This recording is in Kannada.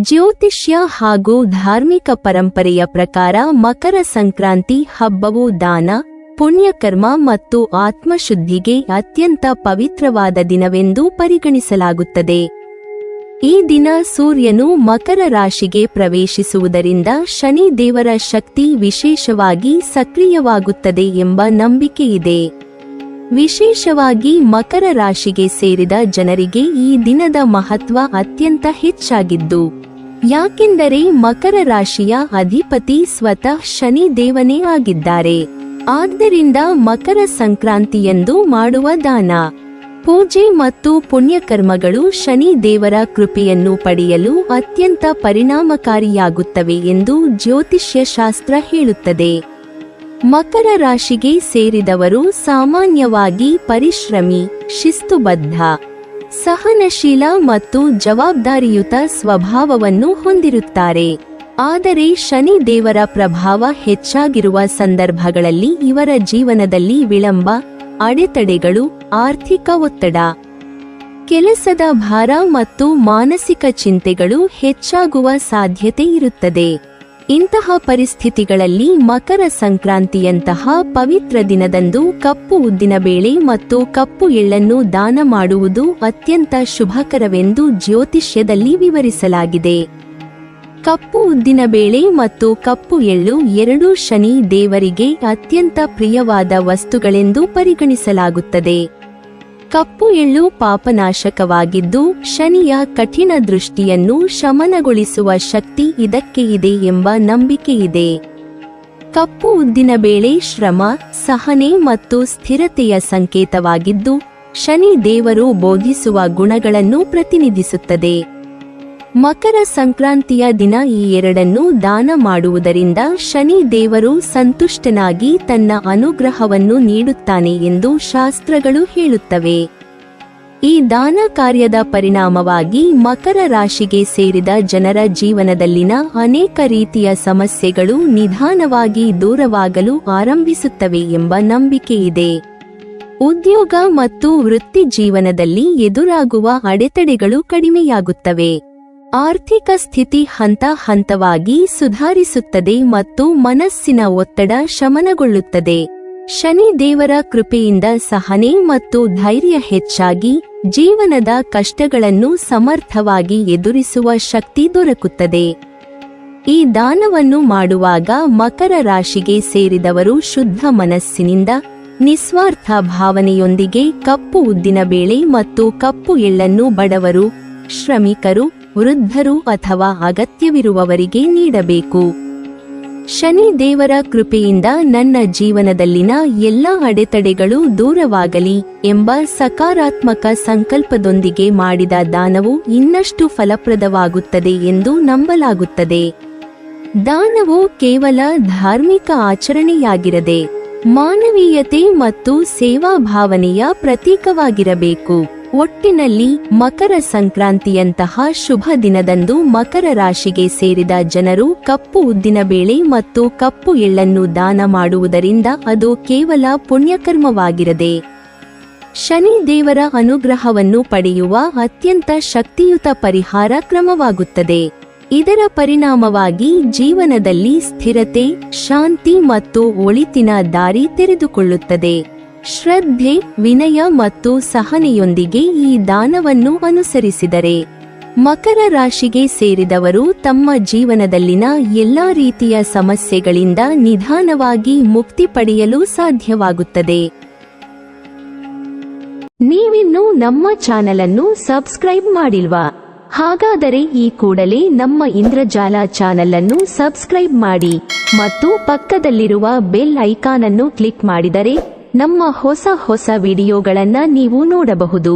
ಜ್ಯೋತಿಷ್ಯ ಹಾಗೂ ಧಾರ್ಮಿಕ ಪರಂಪರೆಯ ಪ್ರಕಾರ ಮಕರ ಸಂಕ್ರಾಂತಿ ಹಬ್ಬವು ದಾನ, ಪುಣ್ಯಕರ್ಮ ಮತ್ತು ಆತ್ಮಶುದ್ಧಿಗೆ ಅತ್ಯಂತ ಪವಿತ್ರವಾದ ದಿನವೆಂದು ಪರಿಗಣಿಸಲಾಗುತ್ತದೆ. ಈ ದಿನ ಸೂರ್ಯನು ಮಕರ ರಾಶಿಗೆ ಪ್ರವೇಶಿಸುವುದರಿಂದ ಶನಿ ದೇವರ ಶಕ್ತಿ ವಿಶೇಷವಾಗಿ ಸಕ್ರಿಯವಾಗುತ್ತದೆ ಎಂಬ ನಂಬಿಕೆಯಿದೆ. ವಿಶೇಷವಾಗಿ ಮಕರ ರಾಶಿಗೆ ಸೇರಿದ ಜನರಿಗೆ ಈ ದಿನದ ಮಹತ್ವ ಅತ್ಯಂತ ಹೆಚ್ಚಾಗಿದ್ದು, ಯಾಕೆಂದರೆ ಮಕರ ರಾಶಿಯ ಅಧಿಪತಿ ಸ್ವತಃ ಶನಿ ದೇವನೇ ಆಗಿದ್ದಾರೆ. ಆದ್ದರಿಂದ ಮಕರ ಸಂಕ್ರಾಂತಿಯಂದು ಮಾಡುವ ದಾನ, ಪೂಜೆ ಮತ್ತು ಪುಣ್ಯಕರ್ಮಗಳು ಶನಿ ದೇವರ ಕೃಪೆಯನ್ನು ಪಡೆಯಲು ಅತ್ಯಂತ ಪರಿಣಾಮಕಾರಿಯಾಗುತ್ತವೆ ಎಂದು ಜ್ಯೋತಿಷ್ಯ ಶಾಸ್ತ್ರ ಹೇಳುತ್ತದೆ. ಮಕರ ರಾಶಿಗೆ ಸೇರಿದವರು ಸಾಮಾನ್ಯವಾಗಿ ಪರಿಶ್ರಮಿ, ಶಿಸ್ತುಬದ್ಧ, ಸಹನಶೀಲ ಮತ್ತು ಜವಾಬ್ದಾರಿಯುತ ಸ್ವಭಾವವನ್ನು ಹೊಂದಿರುತ್ತಾರೆ. ಆದರೆ ಶನಿ ದೇವರ ಪ್ರಭಾವ ಹೆಚ್ಚಾಗಿರುವ ಸಂದರ್ಭಗಳಲ್ಲಿ ಇವರ ಜೀವನದಲ್ಲಿ ವಿಳಂಬ, ಅಡೆತಡೆಗಳು, ಆರ್ಥಿಕ ಒತ್ತಡ, ಕೆಲಸದ ಭಾರ ಮತ್ತು ಮಾನಸಿಕ ಚಿಂತೆಗಳು ಹೆಚ್ಚಾಗುವ ಸಾಧ್ಯತೆ ಇರುತ್ತದೆ. ಇಂತಹ ಪರಿಸ್ಥಿತಿಗಳಲ್ಲಿ ಮಕರ ಸಂಕ್ರಾಂತಿಯಂತಹ ಪವಿತ್ರ ದಿನದಂದು ಕಪ್ಪು ಉದ್ದಿನಬೇಳೆ ಮತ್ತು ಕಪ್ಪು ಎಳ್ಳನ್ನು ದಾನ ಮಾಡುವುದು ಅತ್ಯಂತ ಶುಭಕರವೆಂದು ಜ್ಯೋತಿಷ್ಯದಲ್ಲಿ ವಿವರಿಸಲಾಗಿದೆ. ಕಪ್ಪು ಉದ್ದಿನಬೇಳೆ ಮತ್ತು ಕಪ್ಪು ಎಳ್ಳು ಎರಡೂ ಶನಿ ದೇವರಿಗೆ ಅತ್ಯಂತ ಪ್ರಿಯವಾದ ವಸ್ತುಗಳೆಂದು ಪರಿಗಣಿಸಲಾಗುತ್ತದೆ. ಕಪ್ಪು ಎಳ್ಳು ಪಾಪನಾಶಕವಾಗಿದ್ದು ಶನಿಯ ಕಠಿಣ ದೃಷ್ಟಿಯನ್ನು ಶಮನಗೊಳಿಸುವ ಶಕ್ತಿ ಇದಕ್ಕೆ ಇದೆ ಎಂಬ ನಂಬಿಕೆಯಿದೆ. ಕಪ್ಪು ಉದ್ದಿನಬೇಳೆ ಶ್ರಮ, ಸಹನೆ ಮತ್ತು ಸ್ಥಿರತೆಯ ಸಂಕೇತವಾಗಿದ್ದು ಶನಿ ದೇವರು ಬೋಧಿಸುವ ಗುಣಗಳನ್ನು ಪ್ರತಿನಿಧಿಸುತ್ತದೆ. ಮಕರ ಸಂಕ್ರಾಂತಿಯ ದಿನ ಈ ಎರಡನ್ನು ದಾನ ಮಾಡುವುದರಿಂದ ಶನಿ ದೇವರು ಸಂತುಷ್ಟನಾಗಿ ತನ್ನ ಅನುಗ್ರಹವನ್ನು ನೀಡುತ್ತಾನೆ ಎಂದು ಶಾಸ್ತ್ರಗಳು ಹೇಳುತ್ತವೆ. ಈ ದಾನ ಕಾರ್ಯದ ಪರಿಣಾಮವಾಗಿ ಮಕರ ರಾಶಿಗೆ ಸೇರಿದ ಜನರ ಜೀವನದಲ್ಲಿನ ಅನೇಕ ರೀತಿಯ ಸಮಸ್ಯೆಗಳು ನಿಧಾನವಾಗಿ ದೂರವಾಗಲು ಆರಂಭಿಸುತ್ತವೆ ಎಂಬ ನಂಬಿಕೆಯಿದೆ. ಉದ್ಯೋಗ ಮತ್ತು ವೃತ್ತಿ ಜೀವನದಲ್ಲಿ ಎದುರಾಗುವ ಅಡೆತಡೆಗಳು ಕಡಿಮೆಯಾಗುತ್ತವೆ. ಆರ್ಥಿಕ ಸ್ಥಿತಿ ಹಂತ ಹಂತವಾಗಿ ಸುಧಾರಿಸುತ್ತದೆ ಮತ್ತು ಮನಸ್ಸಿನ ಒತ್ತಡ ಶಮನಗೊಳ್ಳುತ್ತದೆ. ಶನಿ ದೇವರ ಕೃಪೆಯಿಂದ ಸಹನೆ ಮತ್ತು ಧೈರ್ಯ ಹೆಚ್ಚಾಗಿ ಜೀವನದ ಕಷ್ಟಗಳನ್ನು ಸಮರ್ಥವಾಗಿ ಎದುರಿಸುವ ಶಕ್ತಿ ದೊರಕುತ್ತದೆ. ಈ ದಾನವನ್ನು ಮಾಡುವಾಗ ಮಕರ ರಾಶಿಗೆ ಸೇರಿದವರು ಶುದ್ಧ ಮನಸ್ಸಿನಿಂದ ನಿಸ್ವಾರ್ಥ ಭಾವನೆಯೊಂದಿಗೆ ಕಪ್ಪು ಉದ್ದಿನಬೇಳೆ ಮತ್ತು ಕಪ್ಪು ಎಳ್ಳನ್ನು ಬಡವರು, ಶ್ರಮಿಕರು, ವೃದ್ಧರು ಅಥವಾ ಅಗತ್ಯವಿರುವವರಿಗೆ ನೀಡಬೇಕು. ಶನಿ ದೇವರ ಕೃಪೆಯಿಂದ ನನ್ನ ಜೀವನದಲ್ಲಿನ ಎಲ್ಲ ಅಡೆತಡೆಗಳು ದೂರವಾಗಲಿ ಎಂಬ ಸಕಾರಾತ್ಮಕ ಸಂಕಲ್ಪದೊಂದಿಗೆ ಮಾಡಿದ ದಾನವು ಇನ್ನಷ್ಟು ಫಲಪ್ರದವಾಗುತ್ತದೆ ಎಂದು ನಂಬಲಾಗುತ್ತದೆ. ದಾನವು ಕೇವಲ ಧಾರ್ಮಿಕ ಆಚರಣೆಯಾಗಿರದೆ ಮಾನವೀಯತೆ ಮತ್ತು ಸೇವಾ ಭಾವನೆಯ ಪ್ರತೀಕವಾಗಿರಬೇಕು. ಒಟ್ಟಿನಲ್ಲಿ ಮಕರ ಸಂಕ್ರಾಂತಿಯಂತಹ ಶುಭ ದಿನದಂದು ಮಕರ ರಾಶಿಗೆ ಸೇರಿದ ಜನರು ಕಪ್ಪು ಉದ್ದಿನಬೇಳೆ ಮತ್ತು ಕಪ್ಪು ಎಳ್ಳನ್ನು ದಾನ ಮಾಡುವುದರಿಂದ ಅದು ಕೇವಲ ಪುಣ್ಯಕರ್ಮವಾಗಿರದೆ ಶನಿ ದೇವರ ಅನುಗ್ರಹವನ್ನು ಪಡೆಯುವ ಅತ್ಯಂತ ಶಕ್ತಿಯುತ ಪರಿಹಾರ ಕ್ರಮವಾಗುತ್ತದೆ. ಇದರ ಪರಿಣಾಮವಾಗಿ ಜೀವನದಲ್ಲಿ ಸ್ಥಿರತೆ, ಶಾಂತಿ ಮತ್ತು ಒಳಿತಿನ ದಾರಿ ತೆರೆದುಕೊಳ್ಳುತ್ತದೆ. ಶ್ರದ್ಧೆ, ವಿನಯ ಮತ್ತು ಸಹನೆಯೊಂದಿಗೆ ಈ ದಾನವನ್ನು ಅನುಸರಿಸಿದರೆ ಮಕರ ರಾಶಿಗೆ ಸೇರಿದವರು ತಮ್ಮ ಜೀವನದಲ್ಲಿನ ಎಲ್ಲಾ ರೀತಿಯ ಸಮಸ್ಯೆಗಳಿಂದ ನಿಧಾನವಾಗಿ ಮುಕ್ತಿ ಪಡೆಯಲು ಸಾಧ್ಯವಾಗುತ್ತದೆ. ನೀವಿನ್ನೂ ನಮ್ಮ ಚಾನೆಲ್ ಅನ್ನು ಸಬ್ಸ್ಕ್ರೈಬ್ ಮಾಡಿಲ್ವಾ? ಹಾಗಾದರೆ ಈ ಕೂಡಲೇ ನಮ್ಮ ಇಂದ್ರಜಾಲ ಚಾನೆಲ್ ಅನ್ನು ಸಬ್ಸ್ಕ್ರೈಬ್ ಮಾಡಿ ಮತ್ತು ಪಕ್ಕದಲ್ಲಿರುವ ಬೆಲ್ ಐಕಾನ್ ಅನ್ನು ಕ್ಲಿಕ್ ಮಾಡಿದರೆ ನಮ್ಮ ಹೊಸ ವಿಡಿಯೋಗಳನ್ನು ನೀವು ನೋಡಬಹುದು.